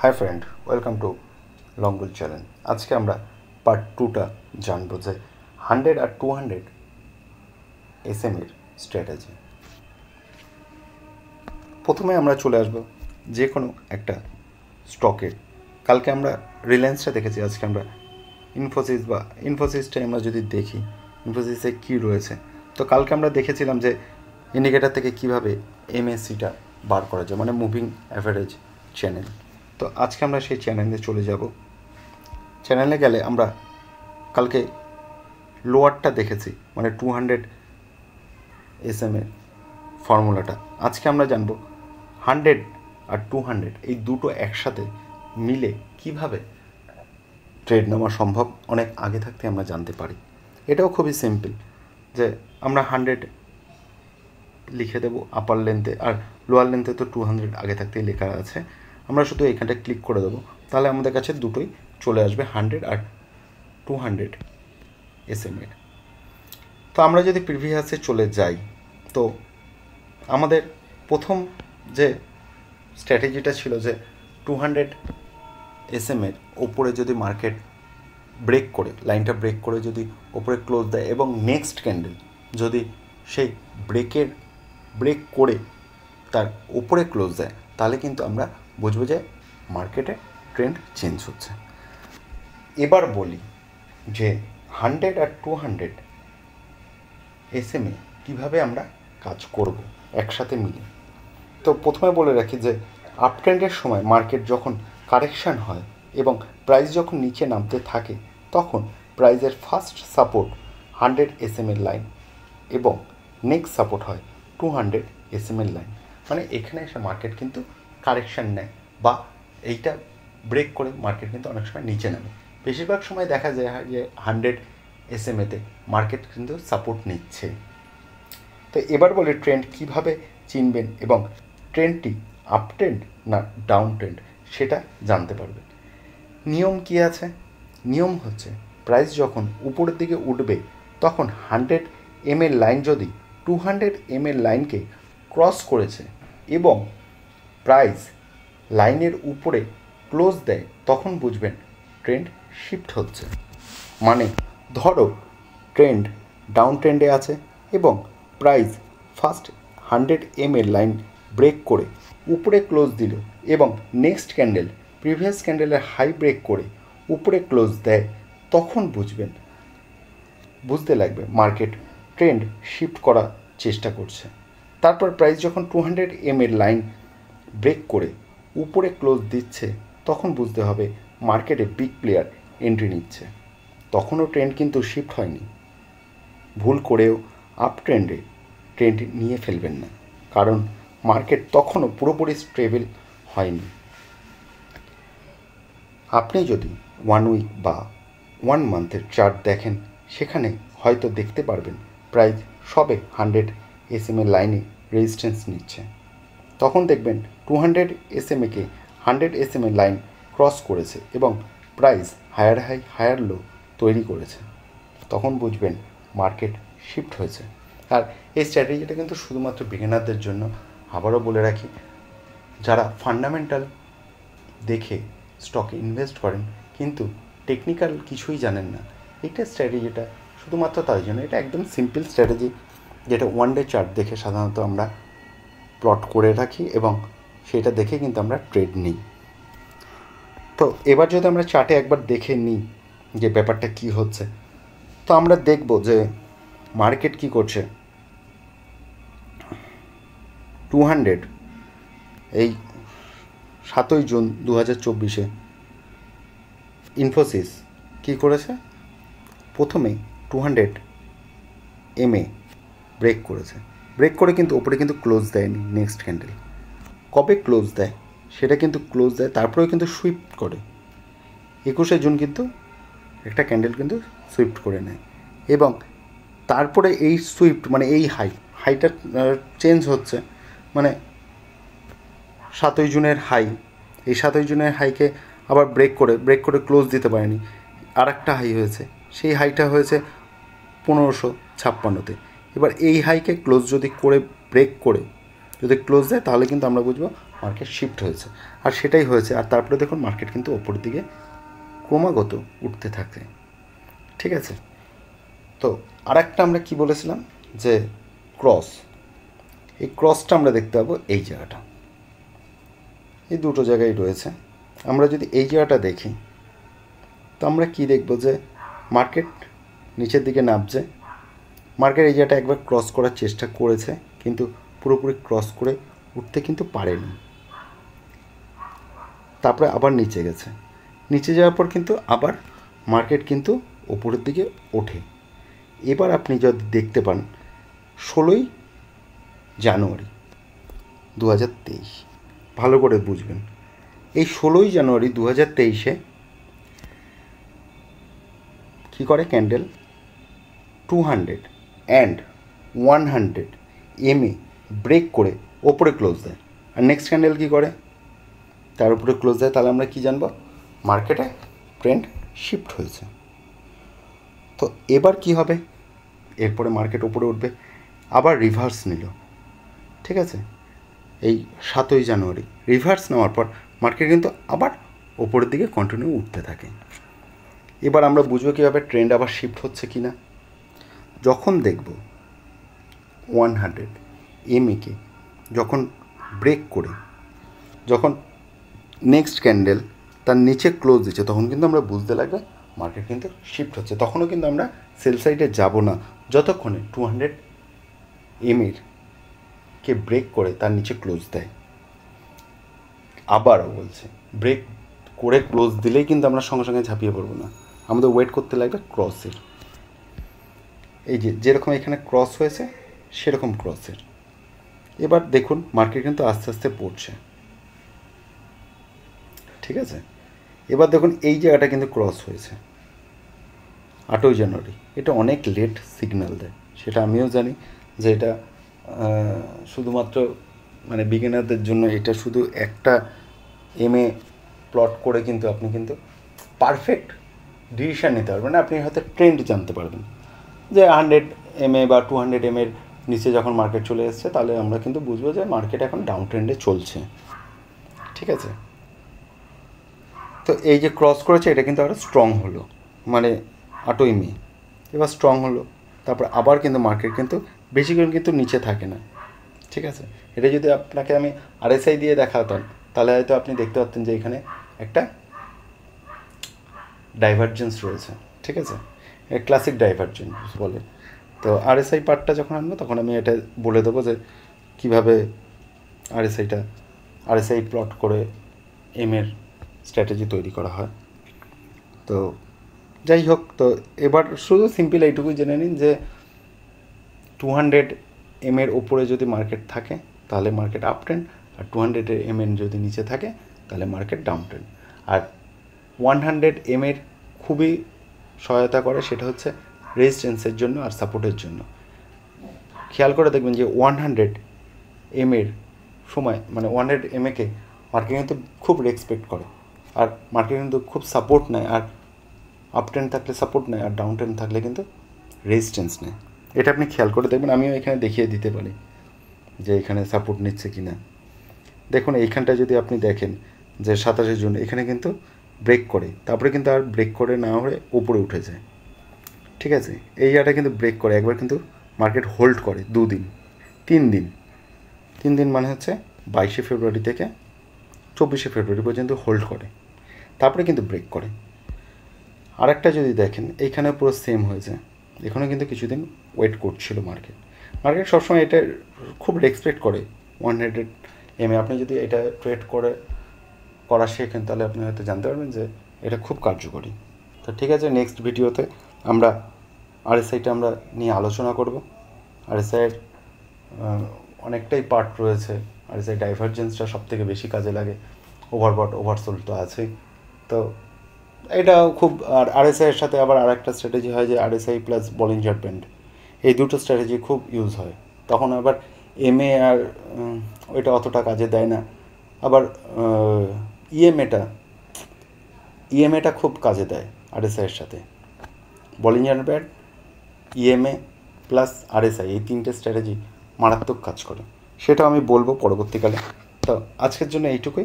Hi friend, welcome to long bull channel. আজকে আমরা part 2টা জানবো যে 100 আর 200 এসএমের স্ট্র্যাটেজি। প্রথমে আমরা চলে আসবো যে কোনো একটা স্টকের। কালকে আমরা রিলায়েন্সটা দেখেছি, আজকে আমরা ইনফোসিসটাই আমরা যদি দেখি ইনফোসিসে কী রয়েছে। তো কালকে আমরা দেখেছিলাম যে ইন্ডিকেটার থেকে কীভাবে এমএসসিটা বার করা যায়, মানে মুভিং অ্যাভারেজ চ্যানেল। তো আজকে আমরা সেই চ্যানেলে চলে যাব। চ্যানেলে গেলে আমরা কালকে লোয়ারটা দেখেছি, মানে 200 এসএমের ফর্মুলাটা। আজকে আমরা জানবো 100 আর 200 এই দুটো একসাথে মিলে কিভাবে ট্রেড নেওয়া সম্ভব। অনেক আগে থাকতে আমরা জানতে পারি। এটাও খুবই সিম্পল, যে আমরা 100 লিখে দেবো আপার লেন্থে, আর লোয়ার লেন্থে তো 200 আগে থাকতেই লেখা আছে। আমরা শুধু এখানটা ক্লিক করে দেবো, তাহলে আমাদের কাছে দুটোই চলে আসবে, 100 আর 200 এসএমের। তো আমরা যদি প্রিভিয়াসে চলে যাই, তো আমাদের প্রথম যে স্ট্র্যাটেজিটা ছিল যে 200 এসএমের ওপরে যদি মার্কেট ব্রেক করে, লাইনটা ব্রেক করে যদি ওপরে ক্লোজ দেয় এবং নেক্সট ক্যান্ডেল যদি সেই ব্রেক করে তার উপরে ক্লোজ দেয়, তাহলে কিন্তু আমরা বুঝবো যে মার্কেটে ট্রেন্ড চেঞ্জ হচ্ছে। এবার বলি যে 100 আর 200 এসএমএ কীভাবে আমরা কাজ করব একসাথে মিলে। তো প্রথমে বলে রাখি যে আপ ট্রেন্ডের সময় মার্কেট যখন কারেকশান হয় এবং প্রাইস যখন নিচে নামতে থাকে, তখন প্রাইসের ফার্স্ট সাপোর্ট 100 এসএমের লাইন এবং নেক্সট সাপোর্ট হয় 200 এসএমের লাইন। মানে এখানে এসে মার্কেট কিন্তু কারেকশান নেয়, বা এইটা ব্রেক করে মার্কেট কিন্তু অনেক সময় নিচে নামে। বেশিরভাগ সময় দেখা যায় যে 100 এসএমএতে মার্কেট কিন্তু সাপোর্ট নিচ্ছে। তো এবার বলি ট্রেন্ড কীভাবে চিনবেন এবং ট্রেন্ডটি আপ ট্রেন্ড না ডাউন ট্রেন্ড সেটা জানতে পারবেন। নিয়ম কি আছে? নিয়ম হচ্ছে প্রাইস যখন উপরের দিকে উঠবে, তখন 100 এমএর লাইন যদি 200 এমএর লাইনকে ক্রস করেছে এবং প্রাইস লাইনের উপরে ক্লোজ দেয়, তখন বুঝবেন ট্রেন্ড শিফট হচ্ছে। মানে ধরো ট্রেন্ড ডাউন ট্রেন্ডে আছে এবং প্রাইস ফার্স্ট 100 এমএর লাইন ব্রেক করে উপরে ক্লোজ দিল এবং নেক্সট ক্যান্ডেল প্রিভিয়াস ক্যান্ডেলের হাই ব্রেক করে উপরে ক্লোজ দেয়, তখন বুঝতে লাগবে মার্কেট ট্রেন্ড শিফট করার চেষ্টা করছে। তারপর প্রাইস যখন 200 এমএর লাইন ব্রেক করে উপরে ক্লোজ দিচ্ছে, তখন বুঝতে হবে মার্কেটে বিগ প্লেয়ার এন্ট্রি নিচ্ছে। তখনও ট্রেন্ড কিন্তু শিফট হয়নি। ভুল করেও আপ ট্রেন্ড নিয়ে ফেলবেন না, কারণ মার্কেট তখনও পুরোপুরি স্টেবল হয়নি। আপনি যদি 1 উইক বা 1 মান্থের চার্ট দেখেন, সেখানে হয়তো দেখতে পারবেন প্রাইস সবে 100 এসএমের লাইনে রেজিস্ট্যান্স নিচ্ছে। তখন দেখবেন 200 এসএমএকে 100 এসএমের লাইন ক্রস করেছে এবং price higher high higher low তৈরি করেছে। তখন বুঝবেন মার্কেট শিফট হয়েছে। আর এই স্ট্র্যাটেজিটা কিন্তু শুধুমাত্র বিগিনারদের জন্য। আবারও বলে রাখি, যারা ফান্ডামেন্টাল দেখে স্টকে ইনভেস্ট করেন কিন্তু টেকনিক্যাল কিছুই জানেন না, এইটা স্ট্র্যাটেজিটা শুধুমাত্র তাদের জন্য। এটা একদম সিম্পল স্ট্র্যাটেজি, যেটা 1 ডে চার্ট দেখে সাধারণত আমরা প্লট করে রাখি এবং সেটা দেখে কিন্তু আমরা ট্রেড নিই। তো এবার যদি আমরা চার্টে একবার দেখে নিই যে ব্যাপারটা কি হচ্ছে, তো আমরা দেখব যে মার্কেট কি করছে। 200 এই 7ই জুন 2024 ইনফোসিস কি করেছে, প্রথমে 200 এমএ ব্রেক করেছে। ব্রেক করে কিন্তু ওপরে কিন্তু ক্লোজ দেয়নি। নেক্সট ক্যান্ডেল কবে ক্লোজ দেয় সেটা কিন্তু ক্লোজ দেয়, তারপরেও কিন্তু সুইফট করে। 21শে জুন কিন্তু একটা ক্যান্ডেল কিন্তু সুইফট করে নেয় এবং তারপরে এই সুইফট মানে এই হাইটা চেঞ্জ হচ্ছে। মানে 7ই জুনের হাই, এই 7ই জুনের হাইকে আবার ব্রেক করে ক্লোজ দিতে পারেনি, আর একটা হাই হয়েছে। সেই হাইটা হয়েছে 1556-তে। এবার এই হাইকে ক্লোজ যদি করে ব্রেক করে যদি ক্লোজ দেয়, তাহলে কিন্তু আমরা বুঝবো মার্কেট শিফট হয়েছে, আর সেটাই হয়েছে। আর তারপরে দেখুন মার্কেট কিন্তু ওপরের দিকে ক্রমাগত উঠতে থাকে, ঠিক আছে। তো আর একটা আমরা কি বলেছিলাম যে ক্রস, এই ক্রসটা আমরা দেখতে পাবো এই জায়গাটা, এই দুটো জায়গায় রয়েছে। আমরা যদি এই জায়গাটা দেখি তো আমরা কি দেখব যে মার্কেট নিচের দিকে নামছে, মার্কেট এই জায়গাটা একবার ক্রস করার চেষ্টা করেছে কিন্তু পুরোপুরি ক্রস করে উঠতে কিন্তু পারেনি, তারপরে আবার নিচে গেছে, নিচে যাওয়ার পর কিন্তু আবার মার্কেট কিন্তু ওপরের দিকে ওঠে। এবার আপনি যদি দেখতে পান 16ই জানুয়ারি 2023, ভালো করে বুঝবেন, এই 16ই জানুয়ারি 2023-এ কী করে ক্যান্ডেল 200 অ্যান্ড 100 এমএ ব্রেক করে ওপরে ক্লোজ দেয়, আর নেক্সট ক্যান্ডেল কী করে তার উপরে ক্লোজ দেয়। তাহলে আমরা কী জানবো, মার্কেটে ট্রেন্ড শিফট হয়েছে। তো এবার কি হবে, এরপরে মার্কেট উপরে উঠবে, আবার রিভার্স নিল, ঠিক আছে। এই 7ই জানুয়ারি রিভার্স নেওয়ার পর মার্কেট কিন্তু আবার ওপরের দিকে কন্টিনিউ উঠতে থাকে। এবার আমরা বুঝবো কীভাবে ট্রেন্ড আবার শিফট হচ্ছে কি না, যখন দেখব 100 এমএকে যখন ব্রেক করে যখন নেক্সট ক্যান্ডেল তার নিচে ক্লোজ দিচ্ছে, তখন কিন্তু আমরা বুঝতে লাগবে মার্কেট কিন্তু শিফট হচ্ছে। তখনও কিন্তু আমরা সেল সাইডে যাব না যতক্ষণে 200 এমএর কে ব্রেক করে তার নিচে ক্লোজ দেয়। আবারও বলছে, ব্রেক করে ক্লোজ দিলেই কিন্তু আমরা সঙ্গে সঙ্গে ঝাঁপিয়ে পড়বো না, আমাদের ওয়েট করতে লাগবে ক্রসের। এই যে যেরকম এখানে ক্রস হয়েছে সেরকম ক্রসের। এবার দেখুন মার্কেট কিন্তু আস্তে আস্তে পড়ছে, ঠিক আছে। এবার দেখুন এই জায়গাটা কিন্তু ক্রস হয়েছে 8ই জানুয়ারি, এটা অনেক লেট সিগন্যাল দেয়, সেটা আমিও জানি যে এটা শুধুমাত্র মানে বিগিনারদের জন্য, এটা শুধু একটা এমএ প্লট করে কিন্তু আপনি কিন্তু পারফেক্ট ডিসিশান নিতে পারবেন না, আপনি হয়তো ট্রেন্ড জানতে পারবেন যে 100 এমএ বা 200 এমএর নিচে যখন মার্কেট চলে এসছে তাহলে আমরা কিন্তু বুঝবো যে মার্কেট এখন ডাউন ট্রেন্ডে চলছে, ঠিক আছে। তো এই যে ক্রস করেছে এটা কিন্তু আরও স্ট্রং হলো, মানে 8ই মে এবার স্ট্রং হলো, তারপর আবার কিন্তু মার্কেট কিন্তু বেশিক্ষণ কিন্তু নিচে থাকে না, ঠিক আছে। এটা যদি আপনাকে আমি আরএসআই দিয়ে দেখাতাম তাহলে হয়তো আপনি দেখতে পাচ্ছেন যে এখানে একটা ডাইভারজেন্স রয়েছে, ঠিক আছে, ক্লাসিক ডাইভারজেন্স বলে। তো আরএসআই পার্টটা যখন আনবো তখন আমি এটা বলে দেবো যে কীভাবে আরএসআই প্লট করে এমের স্ট্র্যাটেজি তৈরি করা হয়। তো যাই হোক, তো এবার শুধু সিম্পল এইটুকুই জেনে নিন যে 200 এমের ওপরে যদি মার্কেট থাকে তাহলে মার্কেট আপ ট্রেন্ড, আর 200 এমএর যদি নিচে থাকে তাহলে মার্কেট ডাউন ট্রেন্ড। আর 100 এমের খুবই সহায়তা করে, সেটা হচ্ছে রেজিস্ট্যান্সের জন্য আর সাপোর্টের জন্য। খেয়াল করে দেখবেন যে 100 এমের সময় মানে 100 এমএকে মার্কেট কিন্তু খুব রেসপেক্ট করে, আর মার্কেট কিন্তু খুব সাপোর্ট নেয়, আর আপ ট্রেন্ড থাকলে সাপোর্ট নেয় আর ডাউন ট্রেন্ড থাকলে কিন্তু রেজিস্ট্যান্স নেয়। এটা আপনি খেয়াল করে দেখবেন, আমিও এখানে দেখিয়ে দিতে পারি যে এখানে সাপোর্ট নিচ্ছে কি না। দেখুন এইখানটা যদি আপনি দেখেন যে 27শে জুন এখানে কিন্তু ব্রেক করে, তারপরে কিন্তু আর ব্রেক করে না হয়ে উপরে উঠে যায়, ঠিক আছে। এই জায়গাটা কিন্তু ব্রেক করে, একবার কিন্তু মার্কেট হোল্ড করে 2 দিন 3 দিন, 3 দিন মানে হচ্ছে 22শে ফেব্রুয়ারি থেকে 24শে ফেব্রুয়ারি পর্যন্ত হোল্ড করে, তারপরে কিন্তু ব্রেক করে। আর একটা যদি দেখেন এইখানে পুরো সেম হয়েছে, এখানেও কিন্তু কিছুদিন ওয়েট করছিল মার্কেট সবসময় এটা খুব রেসপেক্ট করে 100 এমএ। আপনি যদি এটা ট্রেড করা শেখেন তাহলে আপনি হয়তো জানতে পারবেন যে এটা খুব কার্যকরী। তো ঠিক আছে, নেক্সট ভিডিওতে আমরা আরএসআইটা আমরা নিয়ে আলোচনা করব। আরএসআইয়ের অনেকটাই পার্ট রয়েছে, আরএসআই ডাইভারজেন্সটা সবথেকে বেশি কাজে লাগে, ওভারবট ওভারসোল্ড তো আছেই। তো এটাও খুব, আর আরএসআইয়ের সাথে আবার আরেকটা স্ট্র্যাটেজি হয় যে আরএসআই প্লাস বলিঞ্জার ব্যান্ড, এই দুটো স্ট্র্যাটেজি খুব ইউজ হয়। তখন আবার এমএ আর ওইটা অতটা কাজে দেয় না, আবার ইএমএটা খুব কাজে দেয় আরএসআইয়ের সাথে। Bollinger band, EMA plus RSI, এই 3টে স্ট্র্যাটেজি মারাত্মক কাজ করে, সেটা আমি বলবো পরবর্তীকালে। তো আজকের জন্য এইটুকুই।